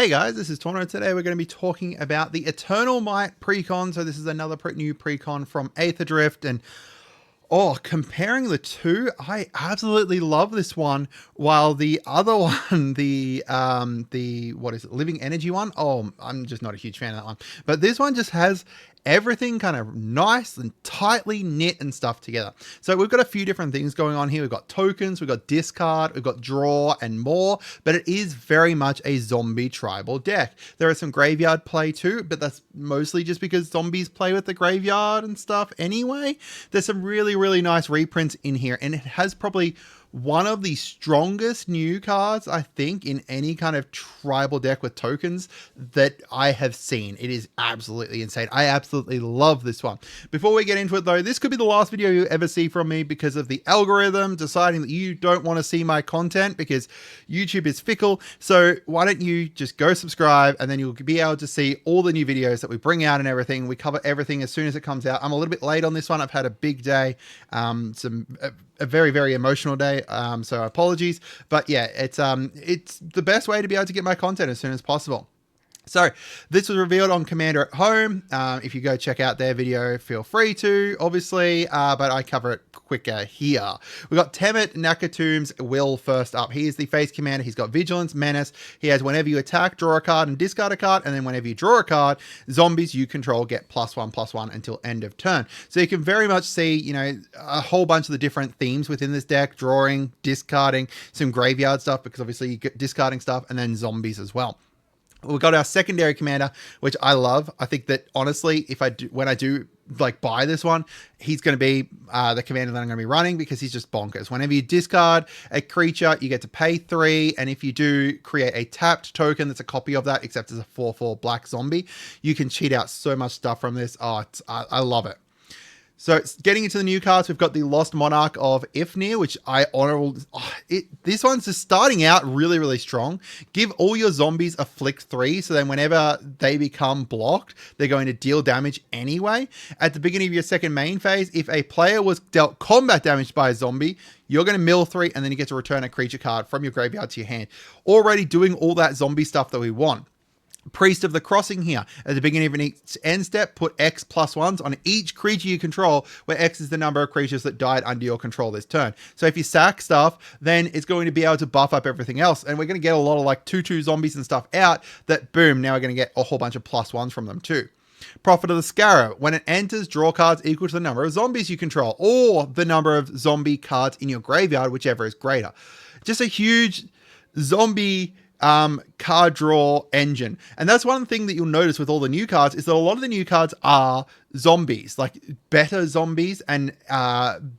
Hey guys, this is Tauna. Today we're going to be talking about the Eternal Might Precon. So this is another new Precon from Aether Drift, and comparing the two, I absolutely love this one. While the other one, the what is it, Living Energy one? Oh, I'm just not a huge fan of that one. But this one just has everything kind of nice and tightly knit and stuff together. So we've got a few different things going on here. We've got tokens, we've got discard, we've got draw and more, but it is very much a zombie tribal deck. There is some graveyard play too, but that's mostly just because zombies play with the graveyard and stuff anyway. There's some really nice reprints in here, and it has probably one of the strongest new cards, I think, in any kind of tribal deck with tokens that I have seen. It is absolutely insane. I absolutely love this one. Before we get into it though, this could be the last video you ever see from me because of the algorithm deciding that you don't want to see my content because YouTube is fickle. So why don't you just go subscribe, and then you'll be able to see all the new videos that we bring out and everything. We cover everything as soon as it comes out. I'm a little bit late on this one. I've had a big day, a very emotional day, so apologies, but yeah, it's the best way to be able to get my content as soon as possible. So this was revealed on Commander at Home. If you go check out their video, feel free to, obviously, but I cover it quicker here. We've got Temet Nakatum's Will first up. He is the face commander. He's got Vigilance, Menace. He has whenever you attack, draw a card and discard a card, and then whenever you draw a card, zombies you control get +1/+1 until end of turn. So you can very much see, you know, a whole bunch of the different themes within this deck: drawing, discarding, some graveyard stuff, because obviously you get discarding stuff, and then zombies as well. We've got our secondary commander, which I love. I think that honestly, when I do like buy this one, he's going to be the commander that I'm going to be running, because he's just bonkers. Whenever you discard a creature, you get to pay 3, and if you do create a tapped token that's a copy of that, except as a 4/4 black zombie, you can cheat out so much stuff from this. I love it. So getting into the new cards, we've got the Lost Monarch of Ifnir, which this one's just starting out really strong. Give all your zombies a flick 3, so then whenever they become blocked, they're going to deal damage anyway. At the beginning of your second main phase, if a player was dealt combat damage by a zombie, you're going to mill 3, and then you get to return a creature card from your graveyard to your hand. Already doing all that zombie stuff that we want. Priest of the Crossing here. At the beginning of each end step, put X +1s on each creature you control, where X is the number of creatures that died under your control this turn. So if you sack stuff, then it's going to be able to buff up everything else. And we're going to get a lot of like 2/2 zombies and stuff out that, boom, now we're going to get a whole bunch of +1s from them too. Prophet of the Scarrow. When it enters, draw cards equal to the number of zombies you control, or the number of zombie cards in your graveyard, whichever is greater. Just a huge zombie card draw engine. And that's one thing that you'll notice with all the new cards, is that a lot of the new cards are zombies, like better zombies, and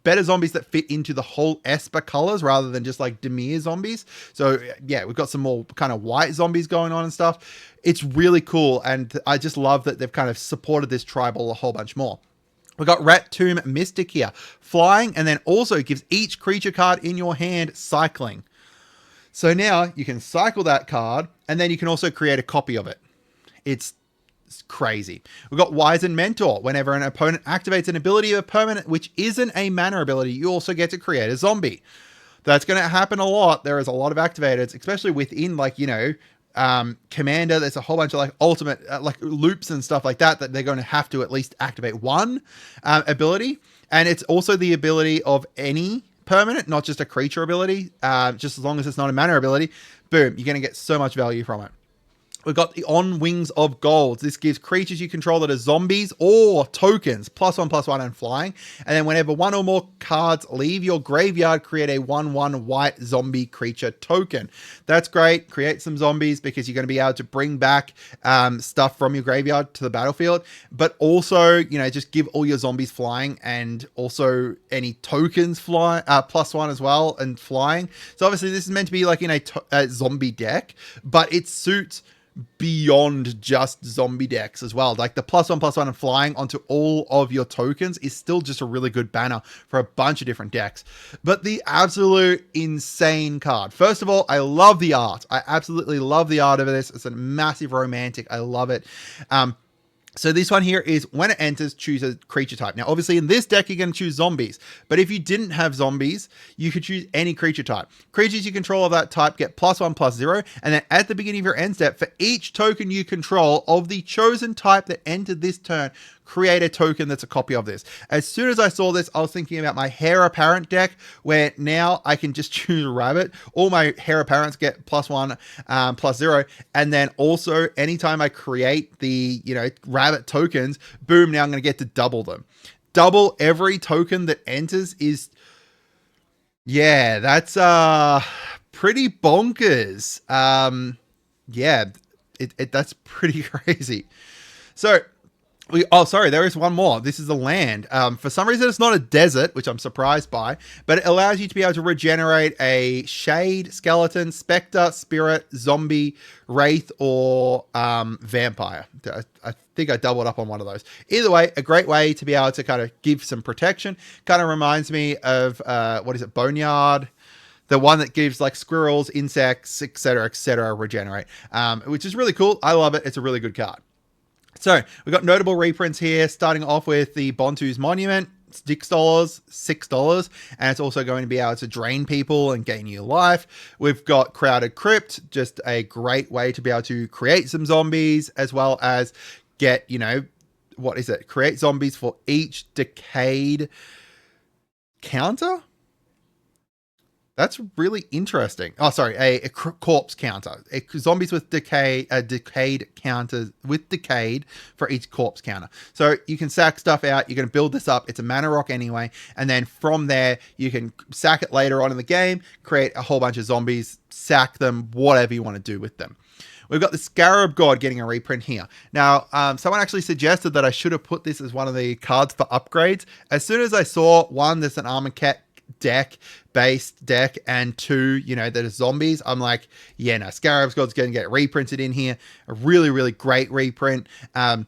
better zombies that fit into the whole Esper colors rather than just like Dimir zombies. So yeah, we've got some more kind of white zombies going on and stuff. It's really cool, and I just love that they've kind of supported this tribal a whole bunch more. We've got Rat Tomb Mystic here, flying, and then also gives each creature card in your hand cycling. So now you can cycle that card, and then you can also create a copy of it. It's crazy. We've got Wizened Mentor. Whenever an opponent activates an ability of a permanent which isn't a mana ability, you also get to create a zombie. That's going to happen a lot. There is a lot of activators, especially within, like, you know, Commander. There's a whole bunch of like ultimate like loops and stuff like that they're going to have to at least activate one ability. And it's also the ability of any permanent, not just a creature ability. Just as long as it's not a mana ability, boom, you're going to get so much value from it. We've got the On Wings of Gold. This gives creatures you control that are zombies or tokens +1/+1 and flying. And then whenever one or more cards leave your graveyard, create a 1/1 white zombie creature token. That's great. Create some zombies, because you're going to be able to bring back stuff from your graveyard to the battlefield. But also, you know, just give all your zombies flying, and also any tokens fly +1 as well and flying. So obviously this is meant to be like in a zombie deck, but it suits beyond just zombie decks as well. Like the +1/+1 and flying onto all of your tokens is still just a really good banner for a bunch of different decks. But the absolute insane card. First of all, I love the art. I absolutely love the art of this. It's a massive romantic. I love it. So this one here is when it enters, choose a creature type. Now, obviously in this deck, you're going to choose zombies, but if you didn't have zombies, you could choose any creature type. Creatures you control of that type get +1/+0. And then at the beginning of your end step, for each token you control of the chosen type that entered this turn, create a token that's a copy of this. As soon as I saw this, I was thinking about my Heir Apparent deck, where now I can just choose a rabbit. All my Heir Apparents get +1/+0. And then also anytime I create the, rabbit tokens, boom, now I'm going to get to double them. Double every token that enters is, yeah, that's pretty bonkers. That's pretty crazy. So there is one more. This is a land. For some reason, it's not a desert, which I'm surprised by, but it allows you to be able to regenerate a shade, skeleton, specter, spirit, zombie, wraith, or vampire. I think I doubled up on one of those. Either way, a great way to be able to kind of give some protection. Kind of reminds me of, Boneyard? The one that gives like squirrels, insects, etc., regenerate, which is really cool. I love it. It's a really good card. So we've got notable reprints here, starting off with the Bontu's Monument, $6, and it's also going to be able to drain people and gain new life. We've got Crowded Crypt, just a great way to be able to create some zombies, as well as get, create zombies for each decayed counter. That's really interesting. Oh, sorry, a corpse counter. Zombies with decayed counters with decayed for each corpse counter. So you can sack stuff out. You're going to build this up. It's a mana rock anyway, and then from there you can sack it later on in the game, create a whole bunch of zombies, sack them, whatever you want to do with them. We've got the Scarab God getting a reprint here. Now, someone actually suggested that I should have put this as one of the cards for upgrades. As soon as I saw, one, there's an Armor Cat based deck, and two, that is zombies, I'm like, yeah, no, Scarab God's going to get reprinted in here. A really, really great reprint, and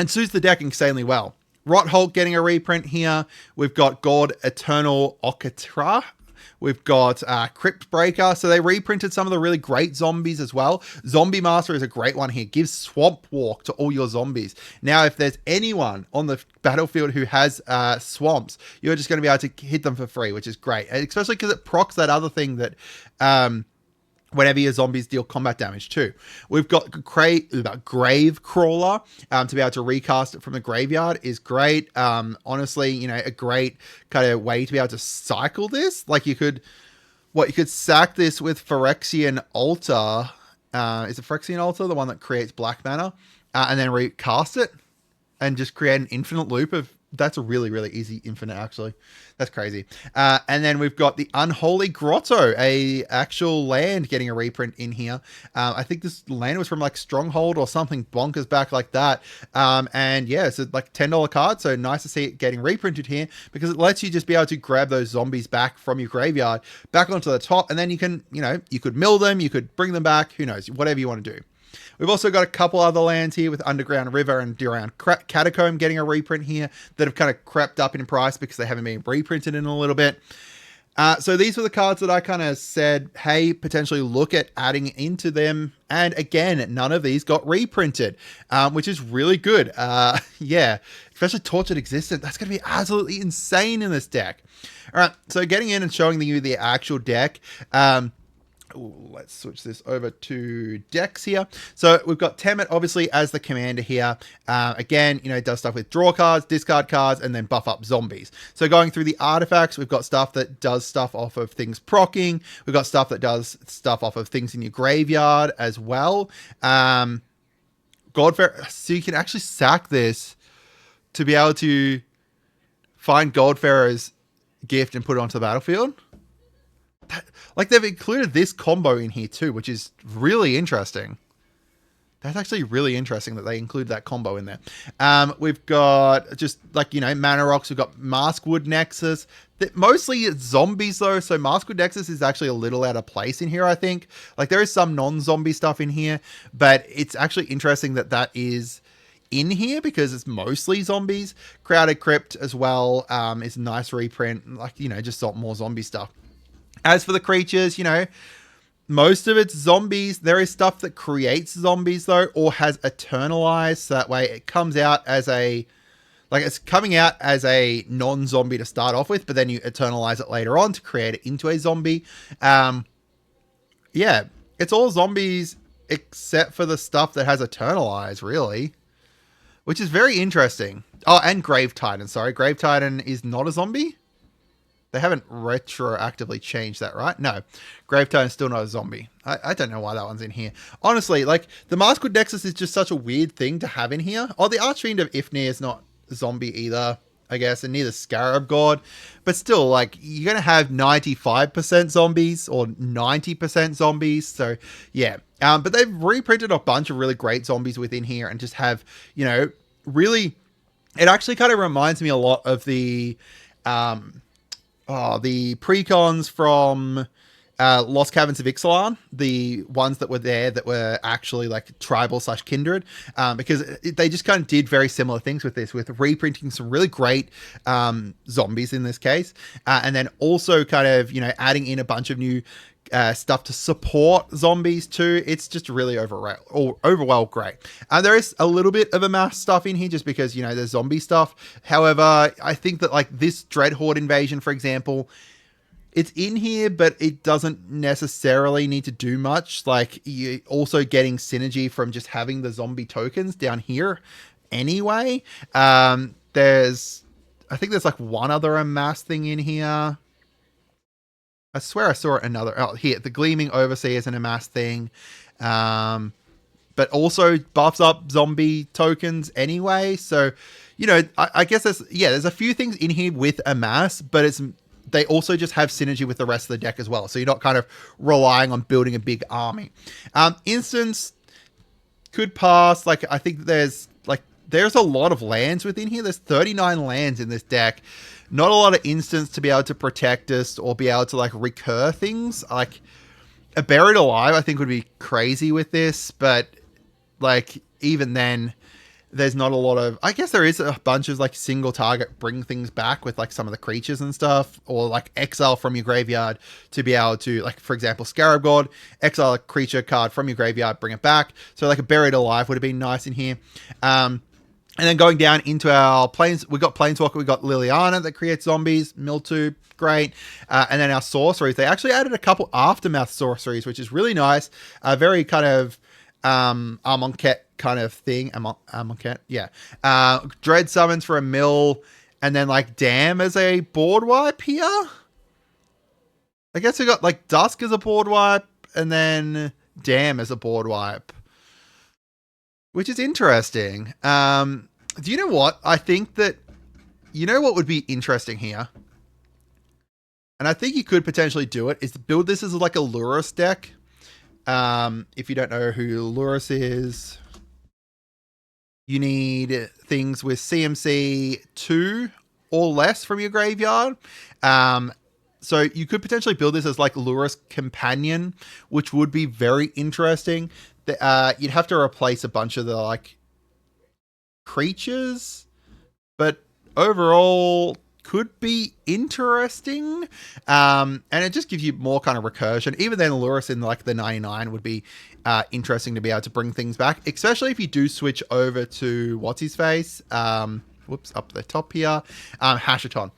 suits the deck insanely well. Rot Hulk getting a reprint here. We've got God Eternal Okatra. We've got Crypt Breaker. So they reprinted some of the really great zombies as well. Zombie Master is a great one here. Gives Swamp Walk to all your zombies. Now, if there's anyone on the battlefield who has swamps, you're just going to be able to hit them for free, which is great. And especially because it procs that other thing that whenever your zombies deal combat damage too. We've got Grave Crawler to be able to recast it from the graveyard is great. Honestly, a great kind of way to be able to cycle this. Like you could sack this with Phyrexian Altar. Is it Phyrexian Altar, the one that creates black mana, and then recast it and just create an infinite loop of. That's a really, really easy infinite, actually. That's crazy. And then we've got the Unholy Grotto, a actual land getting a reprint in here. I think this land was from like Stronghold or something bonkers back like that. And yeah, it's like $10 card. So nice to see it getting reprinted here because it lets you just be able to grab those zombies back from your graveyard back onto the top. And then you can, you could mill them, you could bring them back, who knows, whatever you want to do. We've also got a couple other lands here with Underground River and Around Catacomb getting a reprint here that have kind of crept up in price because they haven't been reprinted in a little bit. So these were the cards that I kind of said, hey, potentially look at adding into them. And again, none of these got reprinted, which is really good. Yeah, especially Tortured Existence. That's going to be absolutely insane in this deck. All right, so getting in and showing you the actual deck. Let's switch this over to decks here. So we've got Temet obviously as the commander here. Again, it does stuff with draw cards, discard cards, and then buff up zombies. So going through the artifacts, we've got stuff that does stuff off of things proccing. We've got stuff that does stuff off of things in your graveyard as well. Godfair, so you can actually sack this to be able to find Godfarer's gift and put it onto the battlefield. Like they've included this combo in here too, which is really interesting. That's actually really interesting that they include that combo in there. We've got just like, mana rocks. We've got Maskwood Nexus. Mostly it's zombies though. So Maskwood Nexus is actually a little out of place in here, I think. Like there is some non-zombie stuff in here, but it's actually interesting that that is in here because it's mostly zombies. Crowded Crypt as well is a nice reprint. Like, just more zombie stuff. As for the creatures, most of it's zombies. There is stuff that creates zombies though, or has eternalized. So that way it comes out as a, like it's coming out as a non-zombie to start off with, but then you eternalize it later on to create it into a zombie. Yeah, it's all zombies except for the stuff that has eternalized, really, which is very interesting. Oh, and Grave Titan. Sorry, Grave Titan is not a zombie. They haven't retroactively changed that, right? No, Grave Titan is still not a zombie. I don't know why that one's in here. Honestly, like, the Maskwood Nexus is just such a weird thing to have in here. Oh, the Archfiend of Ifnir is not a zombie either, I guess, and neither Scarab God. But still, like, you're going to have 95% zombies or 90% zombies. So, yeah. But they've reprinted a bunch of really great zombies within here and just have, you know, really... It actually kind of reminds me a lot of the precons from Lost Caverns of Ixalan, the ones that were there that were actually like tribal / kindred, because they just kind of did very similar things with this, with reprinting some really great zombies in this case, and then also kind of, you know, adding in a bunch of new stuff to support zombies too. It's just really overall great. There is a little bit of a mass stuff in here just because, you know, there's zombie stuff. However, I think that like this Dreadhorde invasion, for example, it's in here, but it doesn't necessarily need to do much. Like, you're also getting synergy from just having the zombie tokens down here anyway. I think there's like one other amass thing in here. I swear I saw another. Oh, here, the Gleaming Overseer is an amass thing. But also buffs up zombie tokens anyway. So, you know, I guess there's a few things in here with amass, but they also just have synergy with the rest of the deck as well. So you're not kind of relying on building a big army. Instance could pass. Like, I think there's a lot of lands within here. There's 39 lands in this deck. Not a lot of instants to be able to protect us or be able to like recur things. Like a Buried Alive, I think would be crazy with this, but like even then, there's not a lot of. I guess there is a bunch of like single target bring things back with like some of the creatures and stuff, or like exile from your graveyard to be able to, like, for example, Scarab God, exile a creature card from your graveyard, bring it back. So like a Buried Alive would have been nice in here. And then going down into our planes, we got Planeswalker, we got Liliana that creates zombies, Miltu, great. And then our sorceries, they actually added a couple Aftermath sorceries, which is really nice. Very kind of Amonkhet kind of thing. Amonkhet, yeah. Dread summons for a mill, and then like Damn as a board wipe here. I guess we got like Dusk as a board wipe, and then Damn as a board wipe, which is interesting. Do you know what? I think that, you know what would be interesting here? And I think you could potentially do it, is to build this as like a Lurrus deck. If you don't know who Lurrus is, you need things with CMC 2 or less from your graveyard. So you could potentially build this as like Lurrus Companion, which would be very interesting. You'd have to replace a bunch of the like creatures, but overall could be interesting. And it just gives you more kind of recursion. Even then, Lurrus in like the 99 would be interesting to be able to bring things back, especially if you do switch over to what's his face. Whoops, up the top here, Hashaton.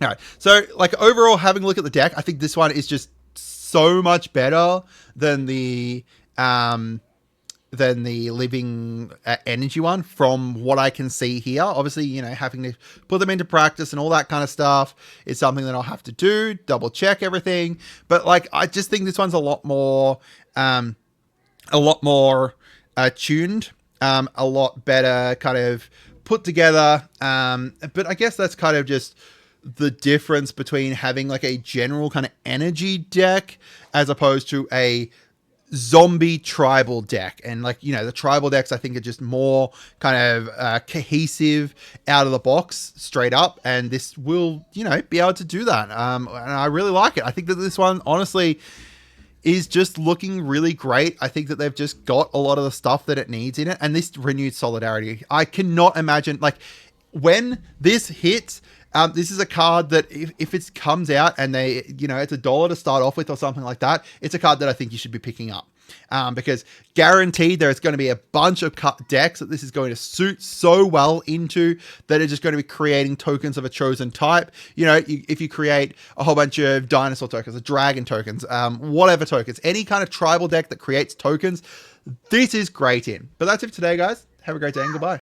All right, so like overall, having a look at the deck, I think this one is just so much better than the living energy one from what I can see here. Obviously, you know, having to put them into practice and all that kind of stuff is something that I'll have to do, double check everything. But like, I just think this one's a lot more tuned, a lot better kind of put together. But I guess that's kind of just the difference between having like a general kind of energy deck as opposed to a zombie tribal deck. And like, you know, the tribal decks I think are just more kind of cohesive out of the box straight up, and this will, you know, be able to do that. And I really like it. I think that this one honestly is just looking really great. I think that they've just got a lot of the stuff that it needs in it, and this renewed solidarity, I cannot imagine, like, when this hits This is a card that if it comes out and they, it's $1 to start off with or something like that, it's a card that I think you should be picking up. Because guaranteed there's going to be a bunch of decks that this is going to suit so well into that are just going to be creating tokens of a chosen type. If you create a whole bunch of dinosaur tokens, or dragon tokens, whatever tokens, any kind of tribal deck that creates tokens, this is great in. But that's it for today, guys. Have a great day and goodbye.